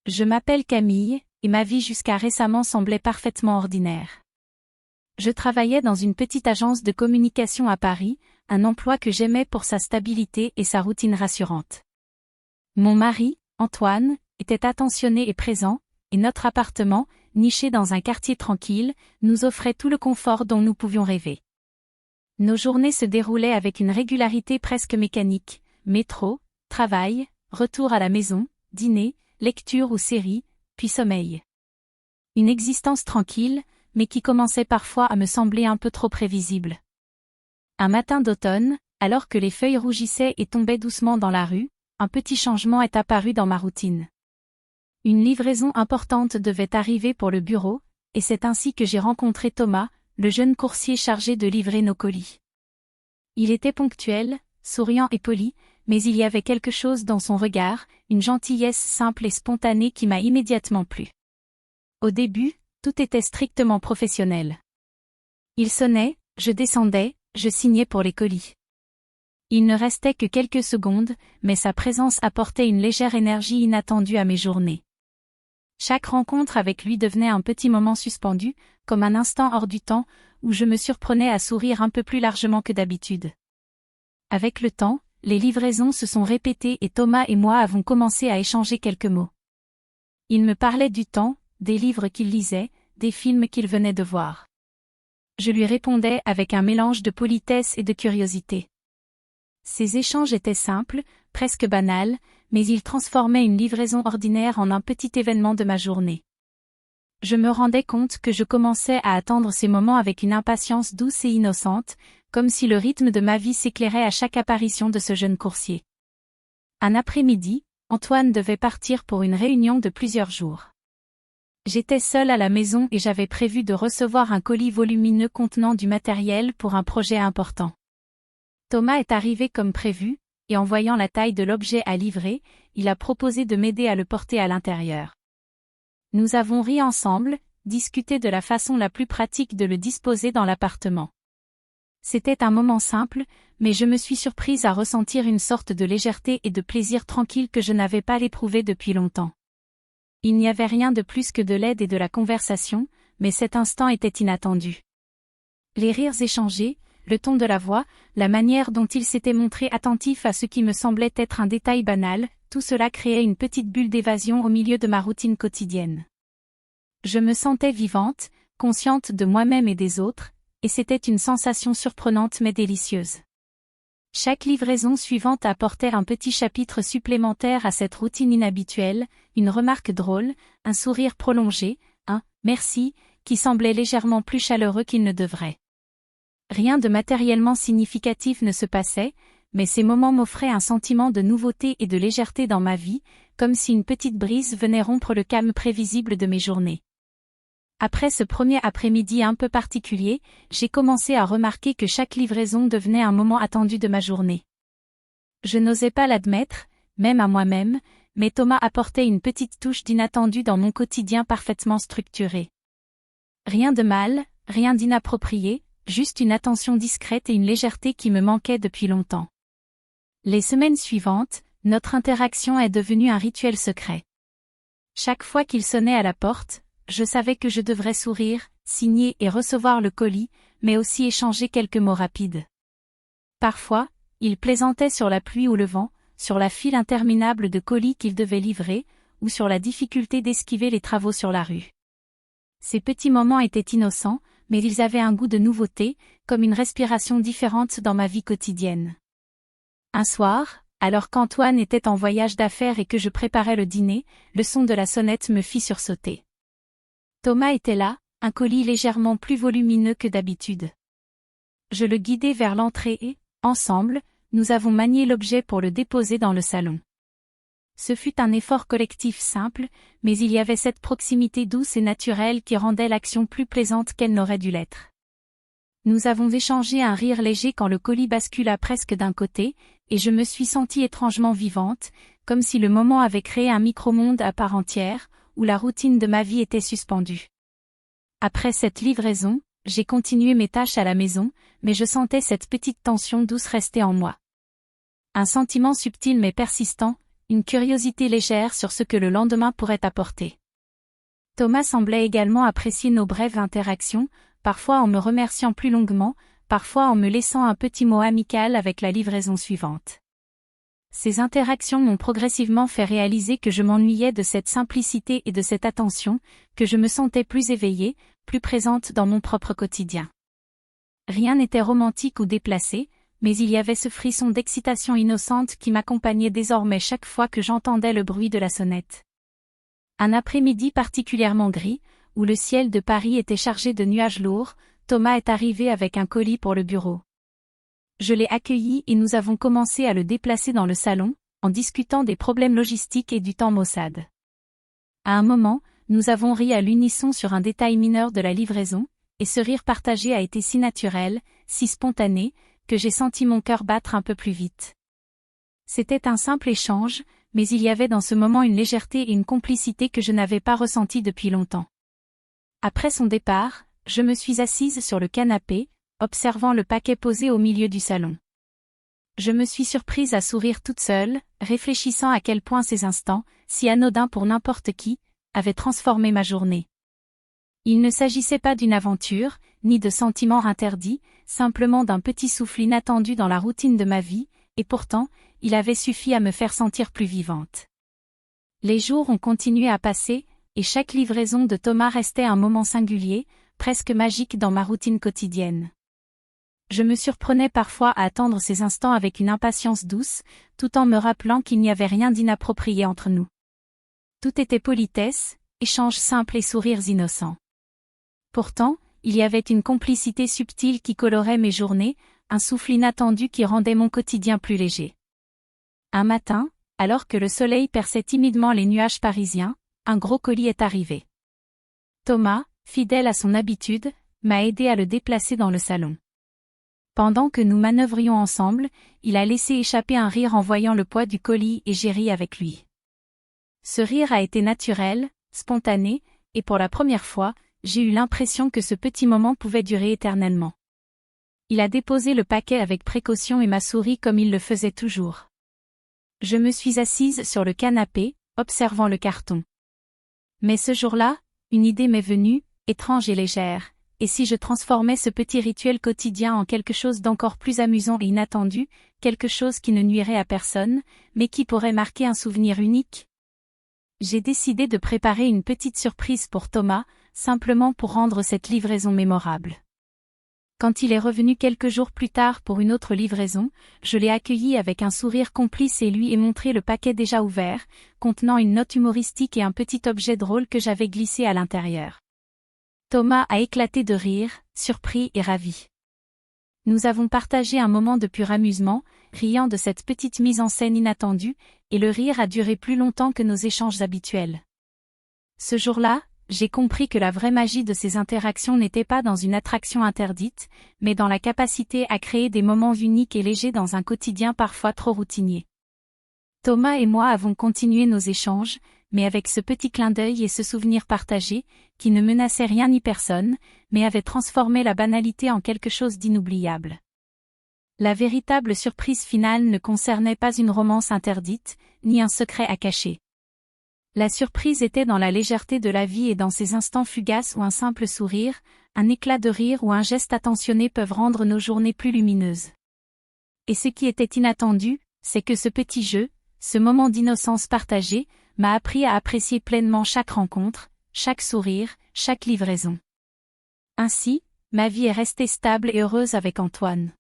Je m'appelle Camille, et ma vie jusqu'à récemment semblait parfaitement ordinaire. Je travaillais dans une petite agence de communication à Paris, un emploi que j'aimais pour sa stabilité et sa routine rassurante. Mon mari, Antoine, était attentionné et présent, et notre appartement, niché dans un quartier tranquille, nous offrait tout le confort dont nous pouvions rêver. Nos journées se déroulaient avec une régularité presque mécanique, métro, travail, retour à la maison, dîner, lecture ou série, puis sommeil. Une existence tranquille, mais qui commençait parfois à me sembler un peu trop prévisible. Un matin d'automne, alors que les feuilles rougissaient et tombaient doucement dans la rue, un petit changement est apparu dans ma routine. Une livraison importante devait arriver pour le bureau, et c'est ainsi que j'ai rencontré Thomas, le jeune coursier chargé de livrer nos colis. Il était ponctuel, souriant et poli, mais il y avait quelque chose dans son regard, une gentillesse simple et spontanée qui m'a immédiatement plu. Au début, tout était strictement professionnel. Il sonnait, je descendais, je signais pour les colis. Il ne restait que quelques secondes, mais sa présence apportait une légère énergie inattendue à mes journées. Chaque rencontre avec lui devenait un petit moment suspendu, comme un instant hors du temps, où je me surprenais à sourire un peu plus largement que d'habitude. Avec le temps, les livraisons se sont répétées et Thomas et moi avons commencé à échanger quelques mots. Il me parlait du temps, des livres qu'il lisait, des films qu'il venait de voir. Je lui répondais avec un mélange de politesse et de curiosité. Ces échanges étaient simples, presque banals, mais ils transformaient une livraison ordinaire en un petit événement de ma journée. Je me rendais compte que je commençais à attendre ces moments avec une impatience douce et innocente, comme si le rythme de ma vie s'éclairait à chaque apparition de ce jeune coursier. Un après-midi, Antoine devait partir pour une réunion de plusieurs jours. J'étais seule à la maison et j'avais prévu de recevoir un colis volumineux contenant du matériel pour un projet important. Thomas est arrivé comme prévu, et en voyant la taille de l'objet à livrer, il a proposé de m'aider à le porter à l'intérieur. Nous avons ri ensemble, discuté de la façon la plus pratique de le disposer dans l'appartement. C'était un moment simple, mais je me suis surprise à ressentir une sorte de légèreté et de plaisir tranquille que je n'avais pas éprouvé depuis longtemps. Il n'y avait rien de plus que de l'aide et de la conversation, mais cet instant était inattendu. Les rires échangés, le ton de la voix, la manière dont il s'était montré attentif à ce qui me semblait être un détail banal, tout cela créait une petite bulle d'évasion au milieu de ma routine quotidienne. Je me sentais vivante, consciente de moi-même et des autres, et c'était une sensation surprenante mais délicieuse. Chaque livraison suivante apportait un petit chapitre supplémentaire à cette routine inhabituelle, une remarque drôle, un sourire prolongé, un « merci » qui semblait légèrement plus chaleureux qu'il ne devrait. Rien de matériellement significatif ne se passait, mais ces moments m'offraient un sentiment de nouveauté et de légèreté dans ma vie, comme si une petite brise venait rompre le calme prévisible de mes journées. Après ce premier après-midi un peu particulier, j'ai commencé à remarquer que chaque livraison devenait un moment attendu de ma journée. Je n'osais pas l'admettre, même à moi-même, mais Thomas apportait une petite touche d'inattendu dans mon quotidien parfaitement structuré. Rien de mal, rien d'inapproprié, juste une attention discrète et une légèreté qui me manquaient depuis longtemps. Les semaines suivantes, notre interaction est devenue un rituel secret. Chaque fois qu'il sonnait à la porte, je savais que je devrais sourire, signer et recevoir le colis, mais aussi échanger quelques mots rapides. Parfois, il plaisantait sur la pluie ou le vent, sur la file interminable de colis qu'il devait livrer, ou sur la difficulté d'esquiver les travaux sur la rue. Ces petits moments étaient innocents, mais ils avaient un goût de nouveauté, comme une respiration différente dans ma vie quotidienne. Un soir, alors qu'Antoine était en voyage d'affaires et que je préparais le dîner, le son de la sonnette me fit sursauter. Thomas était là, un colis légèrement plus volumineux que d'habitude. Je le guidai vers l'entrée et, ensemble, nous avons manié l'objet pour le déposer dans le salon. Ce fut un effort collectif simple, mais il y avait cette proximité douce et naturelle qui rendait l'action plus plaisante qu'elle n'aurait dû l'être. Nous avons échangé un rire léger quand le colis bascula presque d'un côté, et je me suis sentie étrangement vivante, comme si le moment avait créé un micro-monde à part entière, où la routine de ma vie était suspendue. Après cette livraison, j'ai continué mes tâches à la maison, mais je sentais cette petite tension douce rester en moi. Un sentiment subtil mais persistant, une curiosité légère sur ce que le lendemain pourrait apporter. Thomas semblait également apprécier nos brèves interactions, parfois en me remerciant plus longuement, parfois en me laissant un petit mot amical avec la livraison suivante. Ces interactions m'ont progressivement fait réaliser que je m'ennuyais de cette simplicité et de cette attention, que je me sentais plus éveillée, plus présente dans mon propre quotidien. Rien n'était romantique ou déplacé, mais il y avait ce frisson d'excitation innocente qui m'accompagnait désormais chaque fois que j'entendais le bruit de la sonnette. Un après-midi particulièrement gris, où le ciel de Paris était chargé de nuages lourds, Thomas est arrivé avec un colis pour le bureau. Je l'ai accueilli et nous avons commencé à le déplacer dans le salon, en discutant des problèmes logistiques et du temps maussade. À un moment, nous avons ri à l'unisson sur un détail mineur de la livraison, et ce rire partagé a été si naturel, si spontané, que j'ai senti mon cœur battre un peu plus vite. C'était un simple échange, mais il y avait dans ce moment une légèreté et une complicité que je n'avais pas ressenties depuis longtemps. Après son départ, je me suis assise sur le canapé, observant le paquet posé au milieu du salon. Je me suis surprise à sourire toute seule, réfléchissant à quel point ces instants, si anodins pour n'importe qui, avaient transformé ma journée. Il ne s'agissait pas d'une aventure, ni de sentiments interdits, simplement d'un petit souffle inattendu dans la routine de ma vie, et pourtant, il avait suffi à me faire sentir plus vivante. Les jours ont continué à passer, et chaque livraison de Thomas restait un moment singulier, presque magique dans ma routine quotidienne. Je me surprenais parfois à attendre ces instants avec une impatience douce, tout en me rappelant qu'il n'y avait rien d'inapproprié entre nous. Tout était politesse, échanges simples et sourires innocents. Pourtant, il y avait une complicité subtile qui colorait mes journées, un souffle inattendu qui rendait mon quotidien plus léger. Un matin, alors que le soleil perçait timidement les nuages parisiens, un gros colis est arrivé. Thomas, fidèle à son habitude, m'a aidé à le déplacer dans le salon. Pendant que nous manœuvrions ensemble, il a laissé échapper un rire en voyant le poids du colis et j'ai ri avec lui. Ce rire a été naturel, spontané, et pour la première fois, j'ai eu l'impression que ce petit moment pouvait durer éternellement. Il a déposé le paquet avec précaution et m'a souri comme il le faisait toujours. Je me suis assise sur le canapé, observant le carton. Mais ce jour-là, une idée m'est venue, étrange et légère. Et si je transformais ce petit rituel quotidien en quelque chose d'encore plus amusant et inattendu, quelque chose qui ne nuirait à personne, mais qui pourrait marquer un souvenir unique? J'ai décidé de préparer une petite surprise pour Thomas, simplement pour rendre cette livraison mémorable. Quand il est revenu quelques jours plus tard pour une autre livraison, je l'ai accueilli avec un sourire complice et lui ai montré le paquet déjà ouvert, contenant une note humoristique et un petit objet drôle que j'avais glissé à l'intérieur. Thomas a éclaté de rire, surpris et ravi. Nous avons partagé un moment de pur amusement, riant de cette petite mise en scène inattendue, et le rire a duré plus longtemps que nos échanges habituels. Ce jour-là, j'ai compris que la vraie magie de ces interactions n'était pas dans une attraction interdite, mais dans la capacité à créer des moments uniques et légers dans un quotidien parfois trop routinier. Thomas et moi avons continué nos échanges, mais avec ce petit clin d'œil et ce souvenir partagé, qui ne menaçait rien ni personne, mais avait transformé la banalité en quelque chose d'inoubliable. La véritable surprise finale ne concernait pas une romance interdite, ni un secret à cacher. La surprise était dans la légèreté de la vie et dans ces instants fugaces où un simple sourire, un éclat de rire ou un geste attentionné peuvent rendre nos journées plus lumineuses. Et ce qui était inattendu, c'est que ce petit jeu, ce moment d'innocence partagée, m'a appris à apprécier pleinement chaque rencontre, chaque sourire, chaque livraison. Ainsi, ma vie est restée stable et heureuse avec Antoine.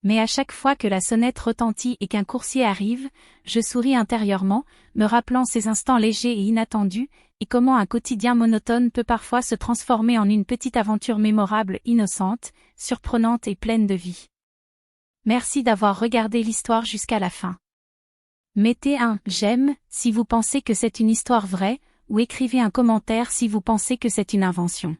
Mais à chaque fois que la sonnette retentit et qu'un coursier arrive, je souris intérieurement, me rappelant ces instants légers et inattendus, et comment un quotidien monotone peut parfois se transformer en une petite aventure mémorable, innocente, surprenante et pleine de vie. Merci d'avoir regardé l'histoire jusqu'à la fin. Mettez un « j'aime » si vous pensez que c'est une histoire vraie, ou écrivez un commentaire si vous pensez que c'est une invention.